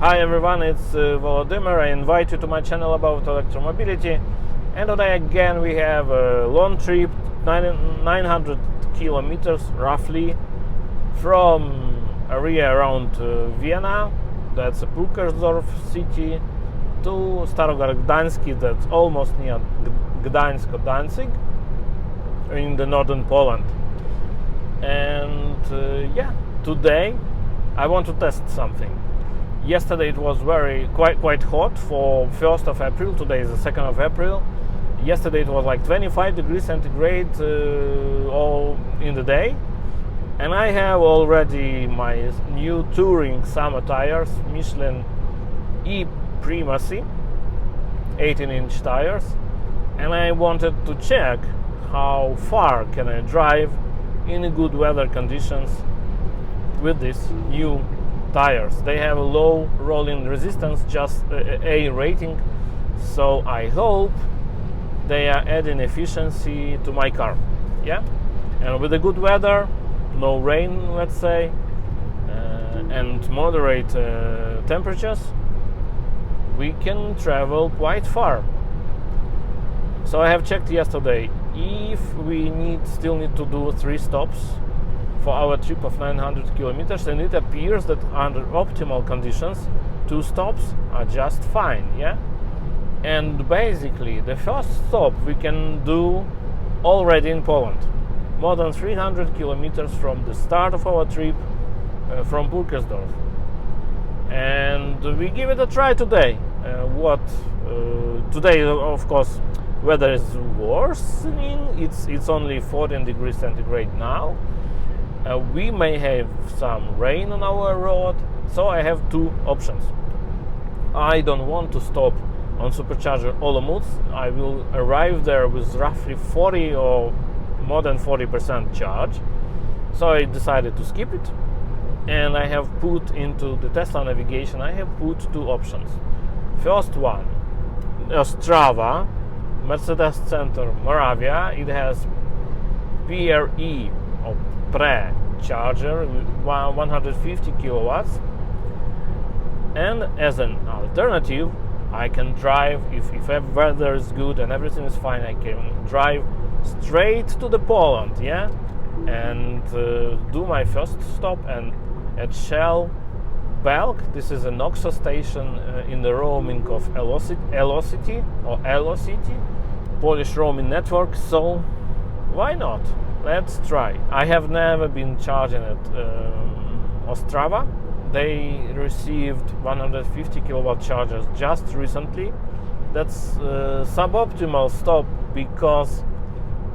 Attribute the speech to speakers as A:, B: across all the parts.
A: Hi everyone, it's Volodymyr. I invite you to my channel about electromobility, and today again we have a long trip, 900 kilometers roughly, from area around Vienna, that's a Pulkersdorf city, to Starogard-Gdańsk, that's almost near Gdańsk or Danzig in the northern Poland. And today I want to test something. Yesterday it was quite hot for 1st of April. Today is the 2nd of April. Yesterday it was like 25 degrees centigrade all in the day. And I have already my new touring summer tires, Michelin e.Primacy 18-inch tires. And I wanted to check how far can I drive in good weather conditions with these new tires. They have a low rolling resistance, just A rating, so I hope they are adding efficiency to my car. Yeah, and with the good weather, no rain, let's say, and moderate temperatures, we can travel quite far. So I have checked yesterday. If we still need to do 3 stops for our trip of 900 kilometers, and it appears that under optimal conditions 2 stops are just fine. Yeah, and basically the first stop we can do already in Poland, more than 300 kilometers from the start of our trip, from Pulkersdorf, and we give it a try today. Today, of course, weather is worsening. It's only 14 degrees centigrade now. We may have some rain on our road, so I have 2 options. I don't want to stop on Supercharger Olomouc. I will arrive there with roughly 40 or more than 40% charge, so I decided to skip it. And I have put into the Tesla navigation, I have put 2 options. First one, Ostrava, Mercedes Center, Moravia. It has PRE or pre-charger, 150 kilowatts. And as an alternative, I can drive, if weather is good and everything is fine, I can drive straight to the Poland, yeah, and do my first stop at Shell Belk. This is an Oxo station in the roaming of Elocity, Polish roaming network. So why not? Let's try. I have never been charging at Ostrava. They received 150 kilowatt chargers just recently. That's suboptimal stop because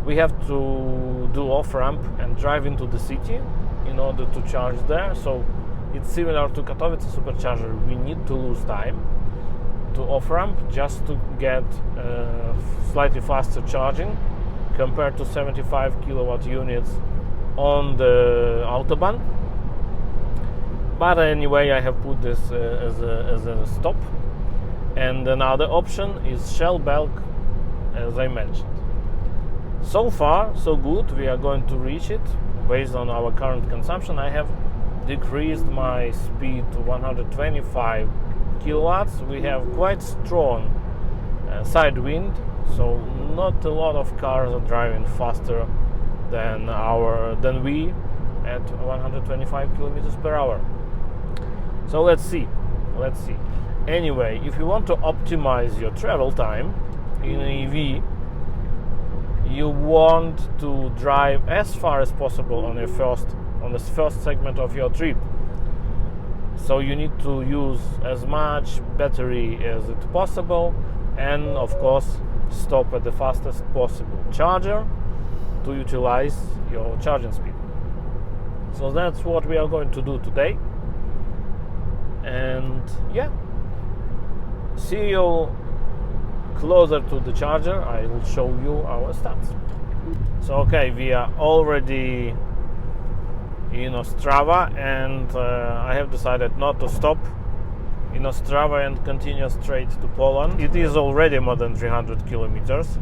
A: we have to do off-ramp and drive into the city in order to charge there. So it's similar to Katowice Supercharger. We need to lose time to off-ramp just to get slightly faster charging compared to 75 kilowatt units on the Autobahn. But anyway, I have put this as a stop. And another option is Shell Belk, as I mentioned. So far, so good. We are going to reach it based on our current consumption. I have decreased my speed to 125 kilowatts. We have quite strong side wind, so not a lot of cars are driving faster than we at 125 kilometers per hour. So let's see. Anyway, if you want to optimize your travel time in an EV, you want to drive as far as possible on the first segment of your trip. So you need to use as much battery as it possible, and of course stop at the fastest possible charger to utilize your charging speed. So that's what we are going to do today. And yeah, see you closer to the charger. I will show you our stats. So okay, we are already in Ostrava, and I have decided not to stop in Ostrava and continue straight to Poland. It is already more than 300 kilometers,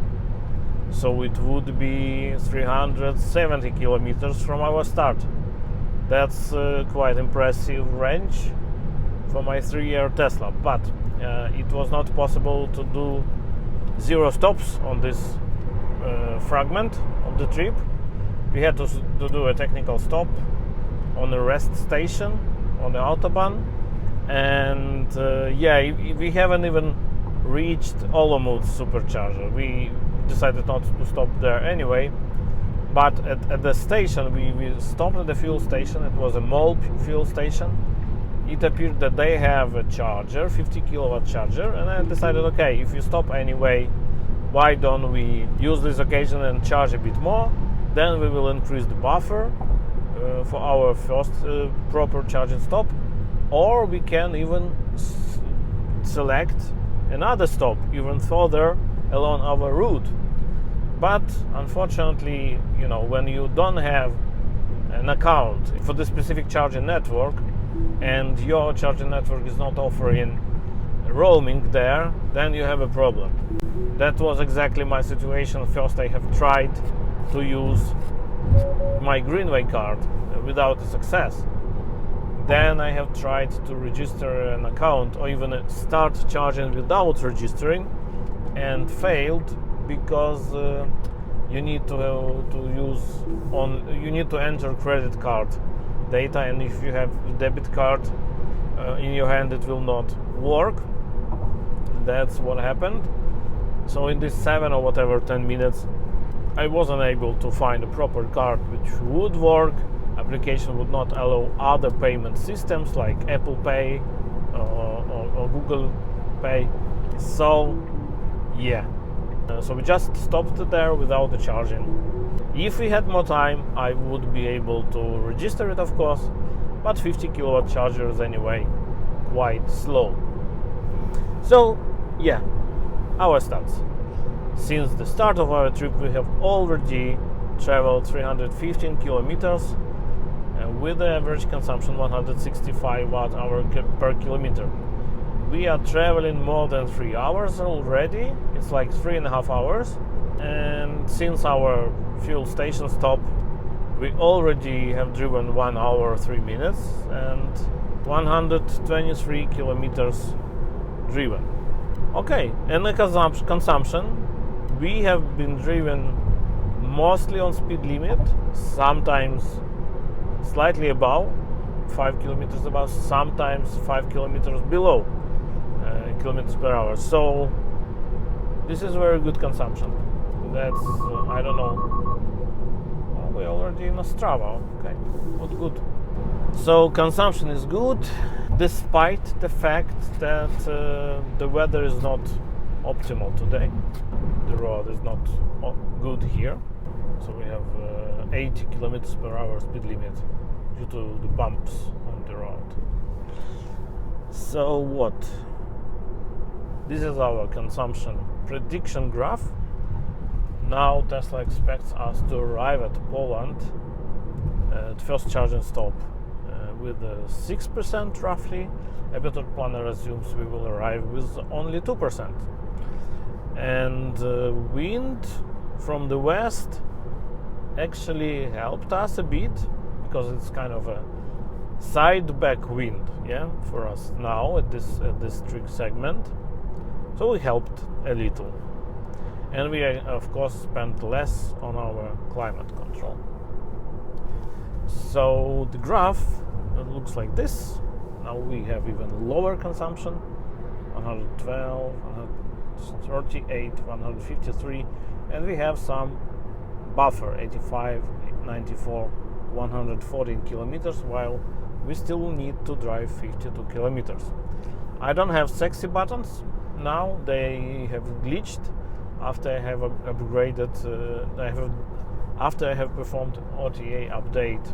A: so it would be 370 kilometers from our start. That's quite impressive range for my 3-year Tesla, but it was not possible to do 0 stops on this fragment of the trip. We had to do a technical stop on a rest station on the Autobahn, and we haven't even reached Olomouc Supercharger. We decided not to stop there anyway, but at the station we stopped at the fuel station. It was a MOL fuel station. It appeared that they have a charger, 50 kilowatt charger, and I decided, okay, if you stop anyway, why don't we use this occasion and charge a bit more? Then we will increase the buffer for our first proper charging stop, or we can even select another stop even further along our route. But unfortunately, when you don't have an account for the specific charging network and your charging network is not offering roaming there, then you have a problem. That was exactly my situation. First I have tried to use my Greenway card without success. Then I have tried to register an account or even start charging without registering and failed, because you need to enter credit card data, and if you have a debit card in your hand, it will not work. That's what happened. So in this 7 or whatever 10 minutes, I wasn't able to find a proper card which would work. Application would not allow other payment systems like Apple Pay or Google Pay. So so we just stopped there without the charging. If we had more time, I would be able to register it, of course, but 50 kilowatt chargers anyway, quite slow. So our stats. Since the start of our trip, we have already traveled 315 kilometers with the average consumption 165 watt-hour per kilometer. We are traveling more than 3 hours already. It's like 3.5 hours. And since our fuel station stop, we already have driven 1 hour 3 minutes and 123 kilometers driven. Okay, and the consumption, we have been driven mostly on speed limit, sometimes slightly above 5 kilometers above, sometimes 5 kilometers below kilometers per hour. So this is very good consumption. That's I don't know. Oh, we're already in Ostrava. Okay, good. So consumption is good, despite the fact that the weather is not optimal today. The road is not good here, so we have 80 kilometers per hour speed limit due to the bumps on the road. So what? This is our consumption prediction graph. Now Tesla expects us to arrive at Poland at first charging stop with 6% roughly. Habitat Planner assumes we will arrive with only 2%. And wind from the west actually helped us a bit, because it's kind of a side back wind, for us now at this trick segment. So we helped a little, and we of course spent less on our climate control. So the graph looks like this. Now we have even lower consumption, 112, 138, 153, and we have some buffer, 85, 94, 114 kilometers, while we still need to drive 52 kilometers. I don't have sexy buttons now. They have glitched after I have upgraded. After I have performed OTA update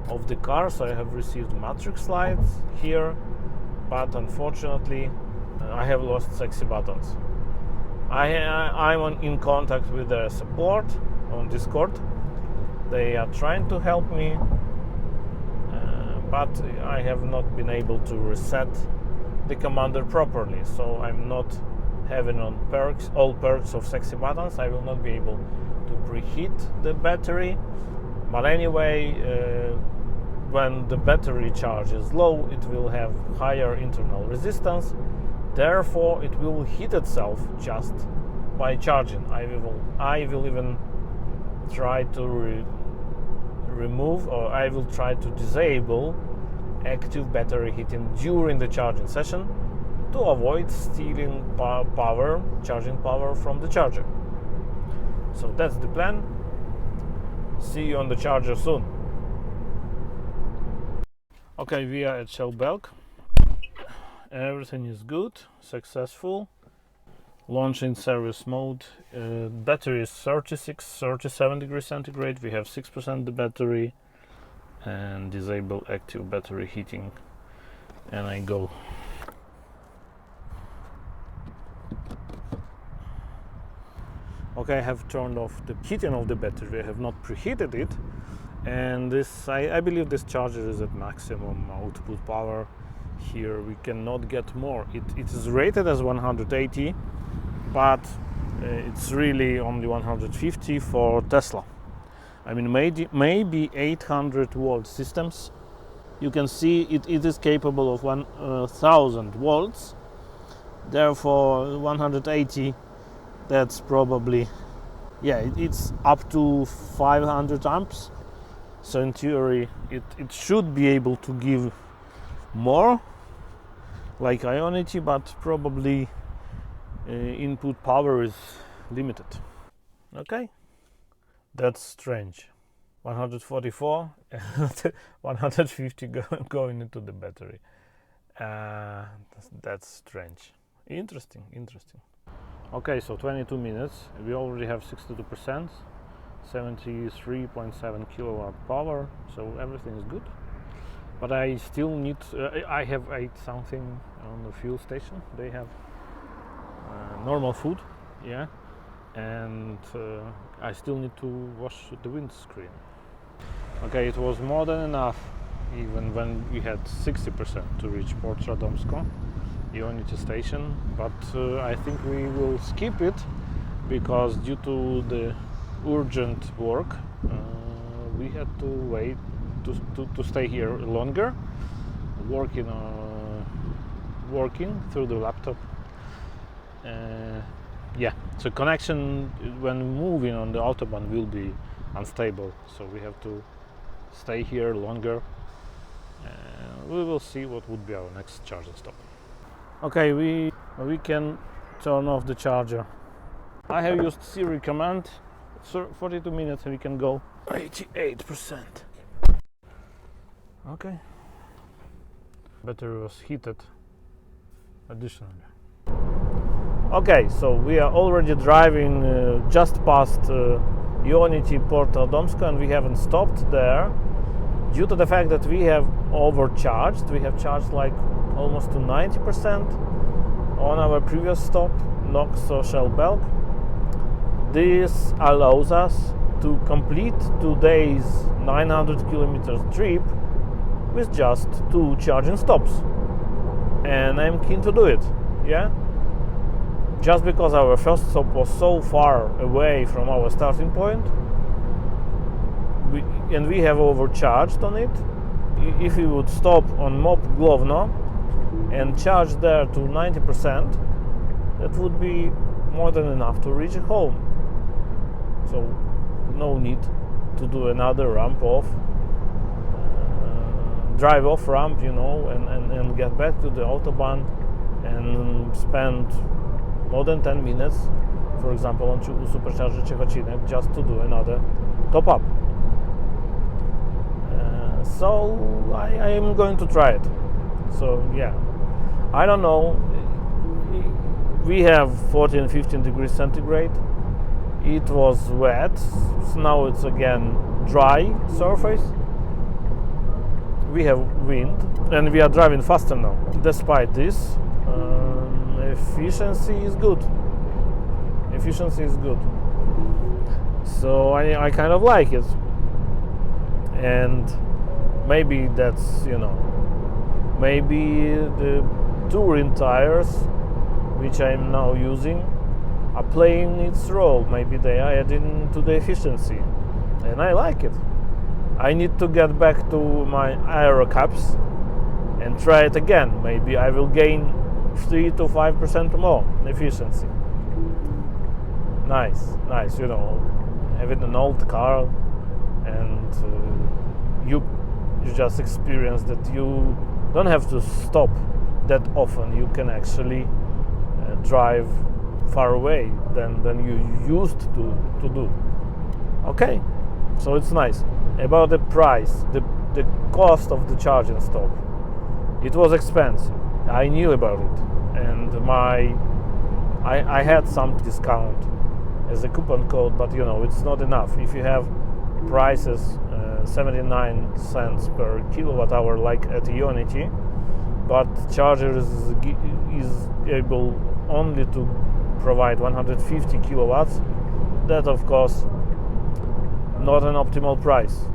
A: of the car, so I have received matrix lights here, but unfortunately I have lost sexy buttons. I'm in contact with the support on Discord. They are trying to help me, but I have not been able to reset the commander properly, so I'm not having on all perks of sexy buttons. I will not be able to preheat the battery, but anyway, when the battery charge is low, it will have higher internal resistance. Therefore, it will heat itself just by charging. I will even try to remove, or I will try to disable active battery heating during the charging session to avoid stealing charging power from the charger. So that's the plan. See you on the charger soon. Okay, we are at Shell Belk. Everything is good, successful. Launch in service mode. Battery is 37 degrees centigrade. We have 6% the battery, and disable active battery heating, and I go. Okay, I have turned off the heating of the battery. I have not preheated it, and this I believe this charger is at maximum output power. Here we cannot get more. It is rated as 180, but it's really only 150 for Tesla. I mean, maybe 800 volt systems. You can see it is capable of 1000 volts. Therefore, 180. That's probably, yeah, it's up to 500 amps. So in theory, it should be able to give more, like Ionity, but probably input power is limited. Okay, that's strange. 144 and 150 going into the battery. That's strange. Interesting. Okay, so 22 minutes. We already have 62%, 73.7 kilowatt power. So everything is good. But I still need. I have ate something on the fuel station. They have normal food, yeah, and I still need to wash the windscreen. Okay, it was more than enough, even when we had 60% to reach Port Radomsko Ionity station. But I think we will skip it because due to the urgent work, we had to wait to stay here longer, working through the laptop. Yeah, so connection when moving on the autobahn will be unstable, so we have to stay here longer. We will see what would be our next charging stop. Okay, we can turn off the charger. I have used Siri command. 42 minutes and we can go 88%. Okay. Battery was heated additionally. Okay, so we are already driving just past Ionity Port Radomsko, and we haven't stopped there due to the fact that we have overcharged. We have charged like almost to 90% on our previous stop, Noxo Shell Belk. This allows us to complete today's 900 kilometers trip with just 2 charging stops, and I'm keen to do it. Yeah, just because our first stop was so far away from our starting point, and we have overcharged on it. If we would stop on Mop Główno and charge there to 90%, that would be more than enough to reach home. So no need to do another ramp off, drive off ramp, you know, and get back to the autobahn and spend more than 10 minutes, for example, on Supercharger Ciechocinek, just to do another top up. So I am going to try it. So yeah, I don't know. We have 14-15 degrees centigrade. It was wet, so now it's again dry surface. We have wind and we are driving faster now. Despite this, efficiency is good. So I kind of like it. And maybe that's, you know, maybe the touring tires which I'm now using are playing its role. Maybe they are adding to the efficiency, and I like it. I need to get back to my aero caps and try it again. Maybe I will gain 3 to 5% more efficiency. Nice, you know, having an old car and you just experience that you don't have to stop that often. You can actually drive far away than you used to do. Okay, so it's nice. About the price, the cost of the charging stop, it was expensive. I knew about it, and I had some discount as a coupon code, but you know, it's not enough. If you have prices 79 cents per kilowatt hour like at Ionity, but charger is able only to provide 150 kilowatts, that of course not an optimal price.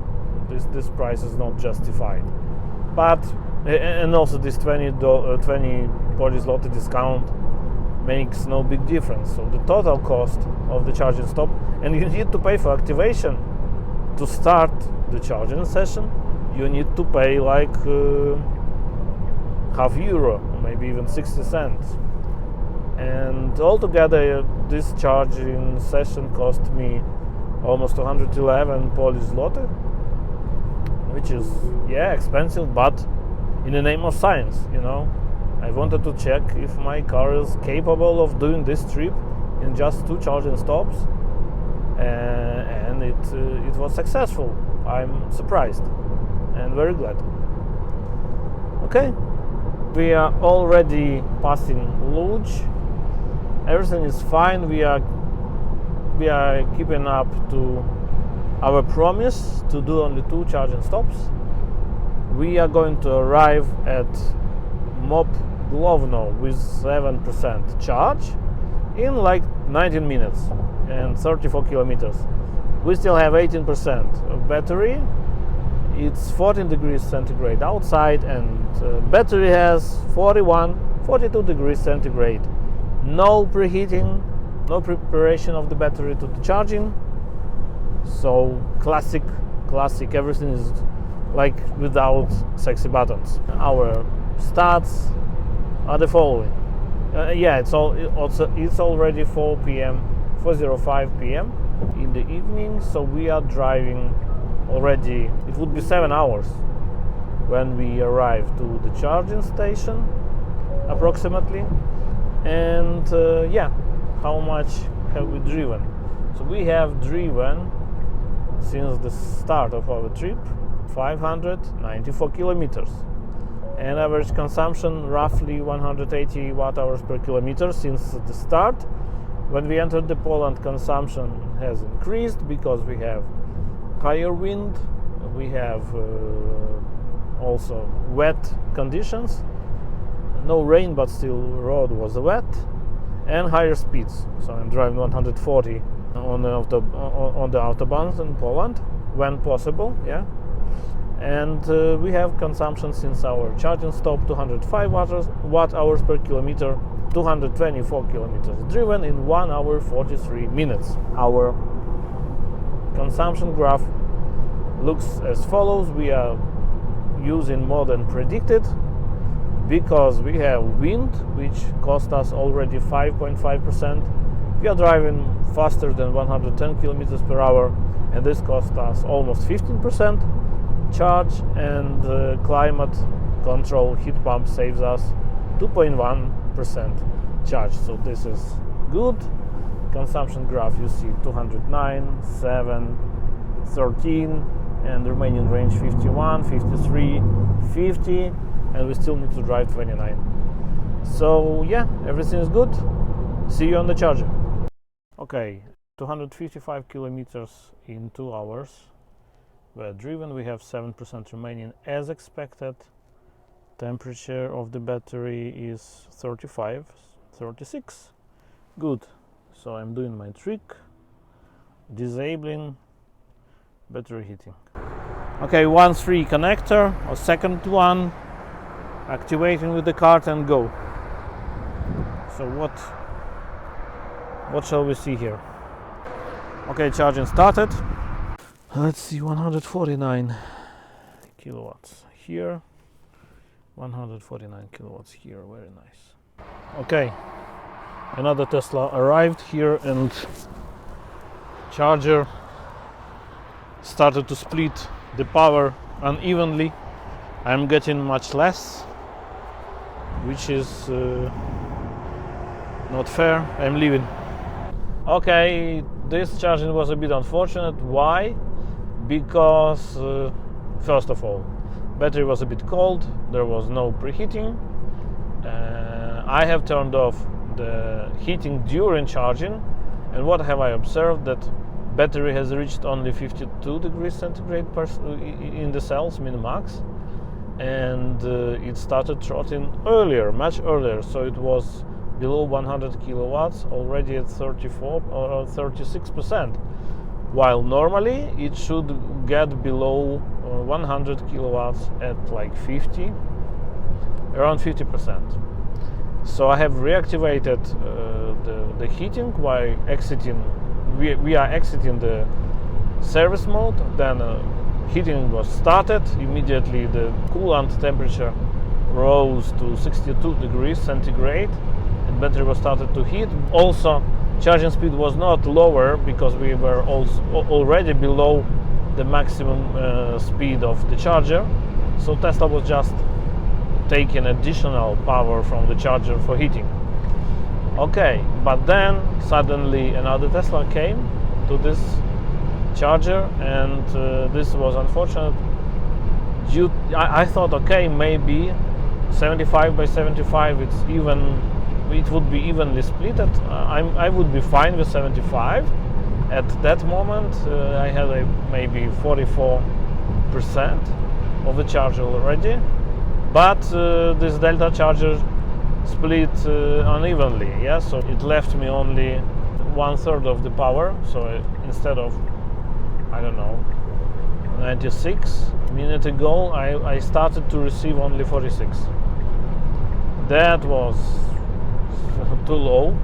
A: This price is not justified. But and also this 20 Polish zloty discount makes no big difference. So the total cost of the charging stop, and you need to pay for activation to start the charging session. You need to pay like €0.5, maybe even 60 cents. And altogether, this charging session cost me almost 211 Polish zloty, which is expensive, but in the name of science, you know. I wanted to check if my car is capable of doing this trip in just 2 charging stops, and it was successful. I'm surprised and very glad. Okay, we are already passing Łódź. Everything is fine. We are keeping up to our promise to do only 2 charging stops. We are going to arrive at MOP Główno with 7% charge in like 19 minutes and 34 kilometers. We still have 18% of battery. It's 14 degrees centigrade outside, and battery has 42 degrees centigrade. No preheating, no preparation of the battery to the charging. So classic, everything is like without sexy buttons. Our stats are the following. It's already 4:05 p.m. in the evening, so we are driving already. It would be 7 hours when we arrive to the charging station, approximately. And how much have we driven? So we have driven since the start of our trip 594 kilometers, and average consumption roughly 180 watt-hours per kilometer since the start. When we entered the Poland, consumption has increased because we have higher wind, we have also wet conditions, no rain but still road was wet, and higher speeds. So I'm driving 140 on the autobahns in Poland when possible, and we have consumption since our charging stop 205 watt-hours per kilometer, 224 kilometers driven in 1 hour 43 minutes. Our consumption graph looks as follows. We are using more than predicted because we have wind, which cost us already 5.5%. We are driving faster than 110 kilometers per hour, and this cost us almost 15% charge, and climate control heat pump saves us 2.1% charge. So this is good. Consumption graph, you see 209, 7, 13, and the remaining range 51, 53, 50, and we still need to drive 29. So everything is good. See you on the charger. Okay, 255 kilometers in 2 hours were driven. We have 7% remaining as expected. Temperature of the battery is 35, 36. Good. So I'm doing my trick, disabling battery heating. Okay, 1-3 connector, or second one, activating with the card and go. So what shall we see here? Okay, charging started. Let's see, 149 kilowatts here, 149 kilowatts here, very nice. Okay, another Tesla arrived here and charger started to split the power unevenly. I'm getting much less, which is not fair. I'm leaving. Okay, this charging was a bit unfortunate. Why? Because first of all, battery was a bit cold, there was no preheating. I have turned off the heating during charging, and what have I observed? That battery has reached only 52 degrees centigrade in the cells, min-max, and it started trotting earlier, much earlier, so it was below 100 kilowatts already at 34 or 36%, while normally it should get below 100 kilowatts at like 50, around 50%. So I have reactivated the heating while exiting. We are exiting the service mode. Then heating was started. Immediately the coolant temperature rose to 62 degrees centigrade, and battery was started to heat. Also, charging speed was not lower because we were also already below the maximum speed of the charger. So Tesla was just taking additional power from the charger for heating. Okay, but then suddenly another Tesla came to this charger, and this was unfortunate. I thought, okay, maybe 75 by 75, it would be evenly split. I would be fine with 75. At that moment, I had maybe 44% of the charger already. But this Delta charger split unevenly, yeah, so it left me only 1/3 of the power. So instead of, I don't know, 96 minutes ago, I started to receive only 46. That was too low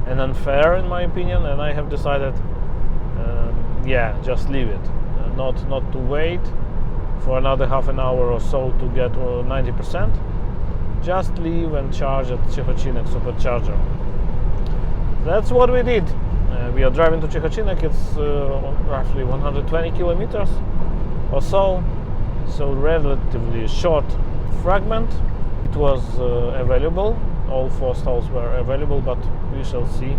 A: and unfair in my opinion, and I have decided, just leave it, not to wait for another half an hour or so to get 90%. Just leave and charge at Michelin Supercharger. That's what we did. We are driving to Michelin. It's roughly 120 kilometers or so, relatively short fragment. It was available, all 4 stalls were available, but we shall see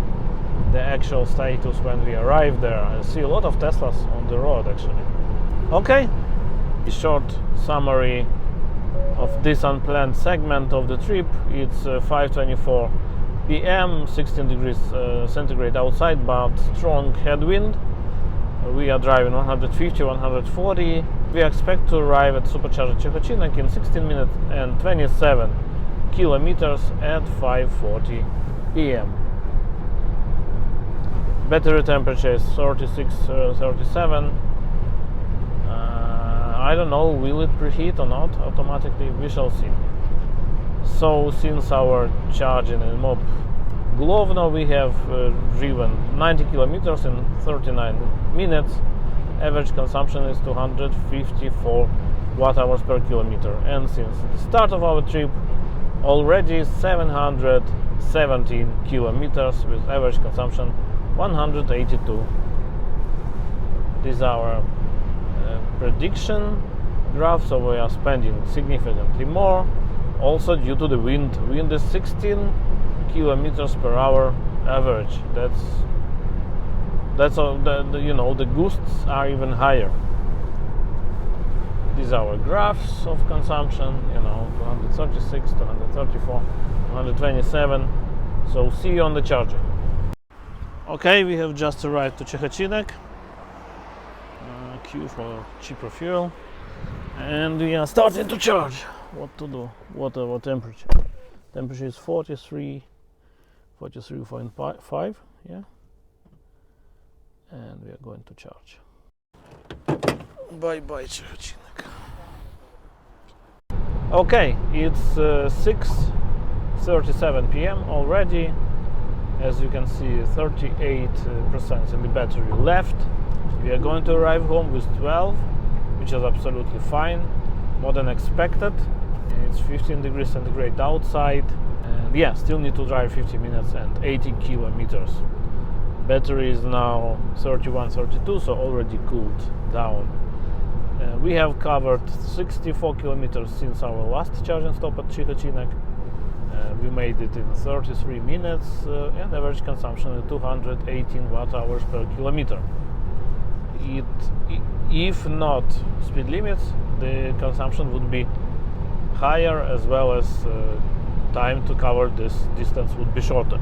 A: the actual status when we arrive there. I see a lot of Teslas on the road actually. Okay, a short summary of this unplanned segment of the trip. It's 5:24 p.m, 16 degrees centigrade outside, but strong headwind. We are driving 150, 140. We expect to arrive at Supercharger Michelin in 16 minutes and 27 kilometers at 5:40 p.m. Battery temperature is 36, 37. I don't know, will it preheat or not automatically? We shall see. So since our charging in MOB Glovno, we have driven 90 kilometers in 39 minutes. Average consumption is 254 watt-hours per kilometer. And since the start of our trip, already 717 kilometers with average consumption 182. This is our prediction graph, so we are spending significantly more, also due to the wind. Wind is 16 kilometers per hour average. That's all. The gusts are even higher. These are our graphs of consumption. 236, 234, 127. So see you on the charger. Okay, we have just arrived to Michelin. Queue for cheaper fuel, and we are starting to charge. What to do? What temperature? Temperature is 43.5, yeah, and we are going to charge. Bye Michelin. Okay, it's 6:37 p.m. already. As you can see, 38% in the battery left. We are going to arrive home with 12, which is absolutely fine, more than expected. It's 15 degrees centigrade outside, and yeah, still need to drive 50 minutes and 80 kilometers. Battery is now 31, 32, so already cooled down. We have covered 64 kilometers since our last charging stop at Cichocinek. We made it in 33 minutes and average consumption is 218 watt-hours per kilometer. If not speed limits, the consumption would be higher, as well as time to cover this distance would be shorter.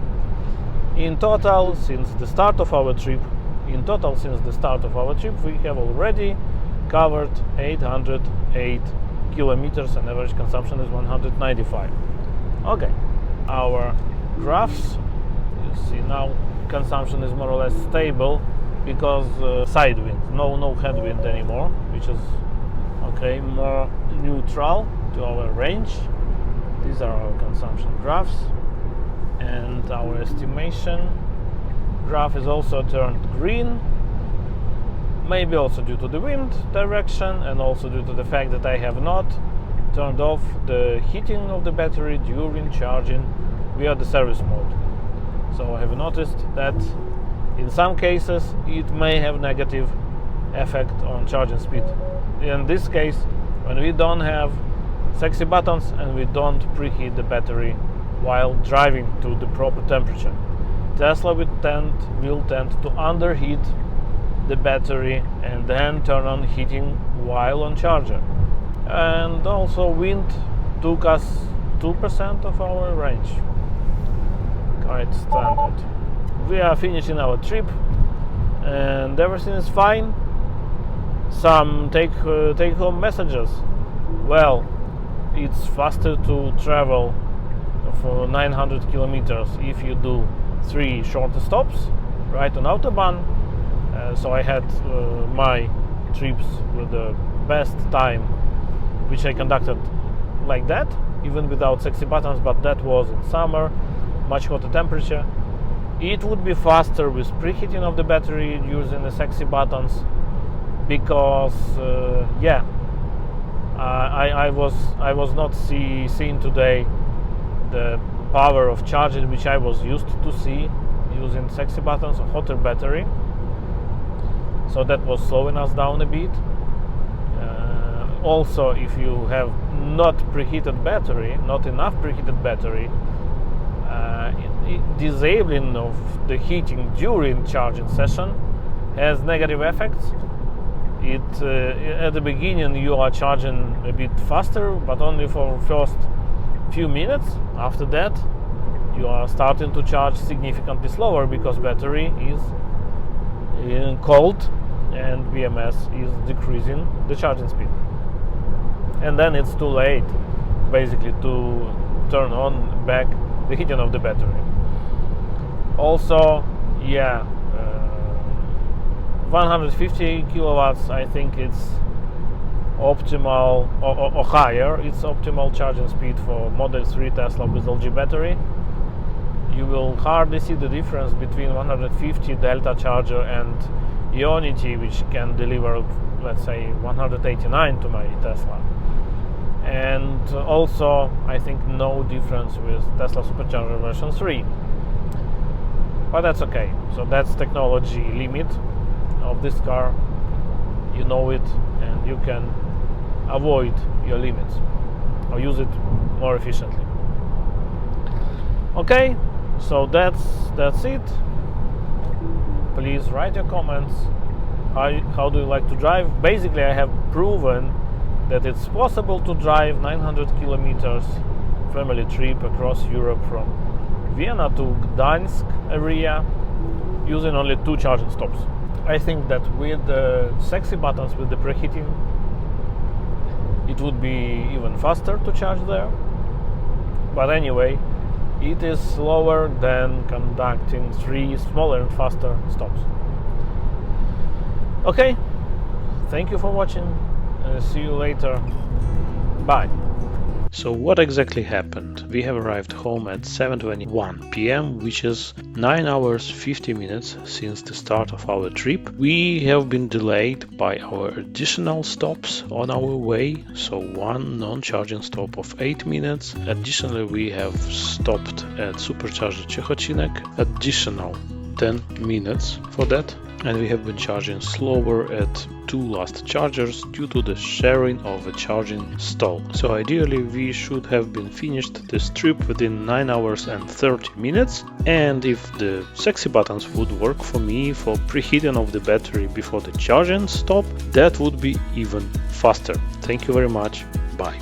A: In total, since the start of our trip, we have already covered 808 kilometers and average consumption is 195. Okay, our graphs, you see now consumption is more or less stable because side wind, no headwind anymore, which is okay, more neutral to our range. These are our consumption graphs, and our estimation graph is also turned green, maybe also due to the wind direction and also due to the fact that I have not turned off the heating of the battery during charging via the service mode. So I have noticed that in some cases it may have negative effect on charging speed. In this case, when we don't have sexy buttons and we don't preheat the battery while driving to the proper temperature, Tesla will tend to underheat the battery and then turn on heating while on charger. And also wind took us 2% of our range. Quite standard. We are finishing our trip and everything is fine. Some take home messages. Well, it's faster to travel for 900 kilometers if you do 3 shorter stops right on Autobahn. So I had my trips with the best time which I conducted like that, even without sexy buttons, but that was in summer, much hotter temperature. It would be faster with preheating of the battery using the sexy buttons, because I was not seeing today the power of charging which I was used to see using sexy buttons, a hotter battery. So that was slowing us down a bit. Also, if you have not preheated battery, not enough preheated battery, disabling of the heating during charging session has negative effects. At the beginning you are charging a bit faster, but only for first few minutes. After that you are starting to charge significantly slower because battery is cold and BMS is decreasing the charging speed. And then it's too late basically to turn on back the heating of the battery. Also, 150 kilowatts, I think it's optimal, or higher, it's optimal charging speed for Model 3 Tesla with LG battery. You will hardly see the difference between 150 Delta charger and Ionity, which can deliver, let's say, 189 to my Tesla. And also, I think no difference with Tesla Supercharger version 3. But that's okay. So that's technology limit of this car. You know it, and you can avoid your limits or use it more efficiently. Okay, so that's it. Please write your comments. How do you like to drive? Basically, I have proven that it's possible to drive 900 kilometers family trip across Europe from Vienna to Gdansk area using only 2 charging stops. I think that with the sexy buttons, with the preheating, it would be even faster to charge there. But anyway, it is slower than conducting 3 smaller and faster stops. Okay, thank you for watching. See you later. Bye.
B: So what exactly happened? We have arrived home at 7:21 p.m., which is 9 hours 50 minutes since the start of our trip. We have been delayed by our additional stops on our way, so one non-charging stop of 8 minutes. Additionally, we have stopped at Supercharger Ciechocinek, additional 10 minutes for that, and we have been charging slower at 2 last chargers due to the sharing of a charging stall. So ideally we should have been finished this trip within 9 hours and 30 minutes, and if the sexy buttons would work for me for preheating of the battery before the charging stop, that would be even faster. Thank you very much. Bye.